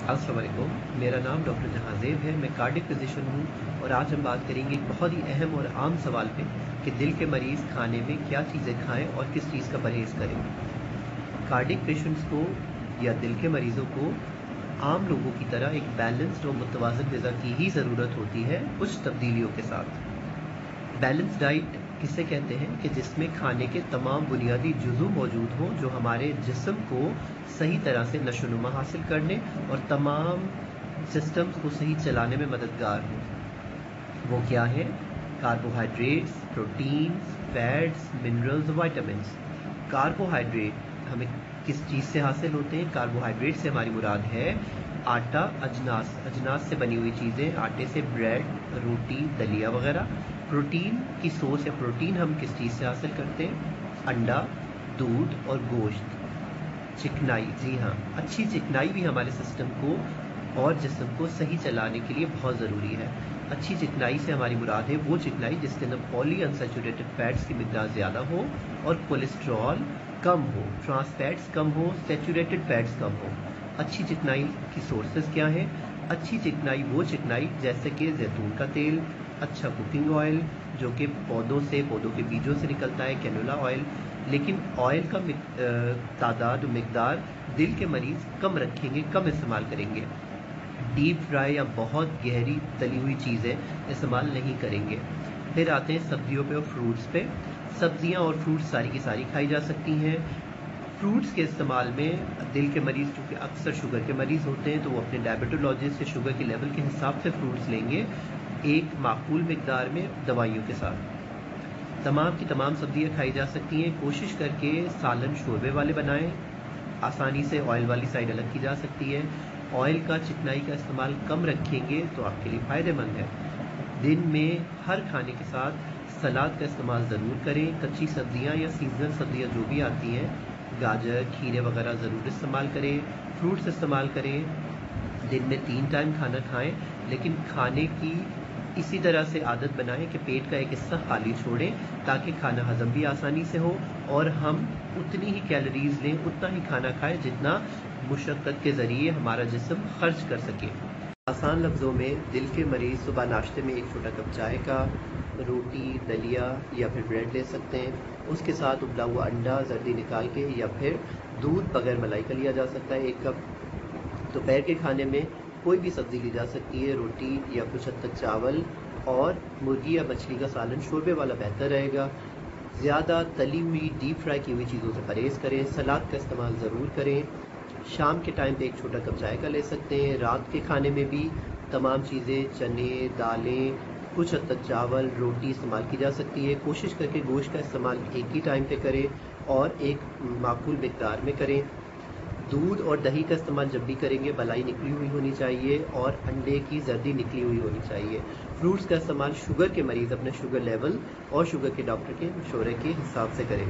अस्सलाम वालेकुम। मेरा नाम डॉक्टर जहांज़ेब है। मैं कार्डिक फिजिशियन हूँ और आज हम बात करेंगे एक बहुत ही अहम और आम सवाल पे कि दिल के मरीज़ खाने में क्या चीज़ें खाएं और किस चीज़ का परहेज़ करें। कार्डिक पेशेंट्स को या दिल के मरीज़ों को आम लोगों की तरह एक बैलेंस्ड और मुतवाज़िन ग़िज़ा की ही ज़रूरत होती है, कुछ तब्दीलियों के साथ। बैलेंस डाइट किसे कहते हैं कि जिसमें खाने के तमाम बुनियादी जुज़ू मौजूद हों जो हमारे जिस्म को सही तरह से नशोनुमा हासिल करने और तमाम सिस्टम्स को सही चलाने में मददगार हों। वो क्या है? कार्बोहाइड्रेट्स, प्रोटीन्स, फैट्स, मिनरल्स और वाइटामिन्स। कार्बोहाइड्रेट हमें किस चीज़ से हासिल होते हैं? कार्बोहाइड्रेट से हमारी मुराद है आटा, अजनास से बनी हुई चीज़ें, आटे से ब्रेड, रोटी, दलिया वगैरह। प्रोटीन की सोर्स या प्रोटीन हम किस चीज़ से हासिल करते हैं? अंडा, दूध और गोश्त। चिकनाई, जी हाँ, अच्छी चिकनाई भी हमारे सिस्टम को और जिस्म को सही चलाने के लिए बहुत ज़रूरी है। अच्छी चिकनाई से हमारी मुराद है वो चिकनाई जिसके अंदर पॉली अनसैचुरेटेड फैट्स की मिकदार ज़्यादा हो और कोलेस्ट्रॉल कम हो, ट्रांस फैट्स कम हो, सैचुरेटेड फैट्स कम हो। अच्छी चिकनाई की सोर्सेज क्या हैं? अच्छी चिकनाई वो चिकनाई जैसे कि जैतून का तेल, अच्छा कुकिंग ऑयल जो कि पौधों के बीजों से निकलता है, कैनोला ऑयल। लेकिन ऑयल का तादाद मिकदार दिल के मरीज़ कम रखेंगे, कम इस्तेमाल करेंगे। डीप फ्राई या बहुत गहरी तली हुई चीज़ें इस्तेमाल नहीं करेंगे। फिर आते हैं सब्जियों पे और फ्रूट्स पे। सब्जियां और फ्रूट्स सारी की सारी खाई जा सकती हैं। फ्रूट्स के इस्तेमाल में दिल के मरीज़ चूँकि अक्सर शुगर के मरीज़ होते हैं तो वो अपने डायबिटोलॉजिस्ट से शुगर के लेवल के हिसाब से फ्रूट्स लेंगे, एक माकूल मिकदार में दवाइयों के साथ। तमाम की तमाम सब्जियां खाई जा सकती हैं। कोशिश करके सालन शोरबे वाले बनाएं, आसानी से ऑयल वाली साइड अलग की जा सकती है। ऑयल का चिकनाई का इस्तेमाल कम रखेंगे तो आपके लिए फ़ायदेमंद है। दिन में हर खाने के साथ सलाद का इस्तेमाल ज़रूर करें। कच्ची सब्जियां या सीजनल सब्जियां जो भी आती हैं, गाजर, खीरे वगैरह ज़रूर इस्तेमाल करें। फ्रूट्स इस्तेमाल करें। दिन में 3 टाइम खाना खाएं, लेकिन खाने की इसी तरह से आदत बनाएं कि पेट का एक हिस्सा खाली छोड़ें ताकि खाना हजम भी आसानी से हो और हम उतनी ही कैलोरीज लें, उतना ही खाना खाएं जितना मुशक्क़त के ज़रिए हमारा जिस्म खर्च कर सके। आसान लफ्ज़ों में दिल के मरीज़ सुबह नाश्ते में एक छोटा कप चाय का, रोटी, दलिया या फिर ब्रेड ले सकते हैं। उसके साथ उबला हुआ अंडा जर्दी निकाल के या फिर दूध बगैर मलाई का लिया जा सकता है 1 कप। दोपहर के खाने में कोई भी सब्ज़ी ली जा सकती है, रोटी या कुछ हद तक चावल, और मुर्गी या मछली का सालन शोरबे वाला बेहतर रहेगा। ज़्यादा तली हुई डीप फ्राई की हुई चीज़ों से परहेज़ करें। सलाद का इस्तेमाल ज़रूर करें। शाम के टाइम पे एक छोटा कप चाय का ले सकते हैं। रात के खाने में भी तमाम चीज़ें, चने, दालें, कुछ हद तक चावल, रोटी इस्तेमाल की जा सकती है। कोशिश करके गोश्त का इस्तेमाल एक ही टाइम पे करें और एक माकूल मिकदार में करें। दूध और दही का इस्तेमाल जब भी करेंगे मलाई निकली हुई होनी चाहिए और अंडे की जर्दी निकली हुई होनी चाहिए। फ्रूट्स का इस्तेमाल शुगर के मरीज़ अपने शुगर लेवल और शुगर के डॉक्टर के मशवरे के हिसाब से करें।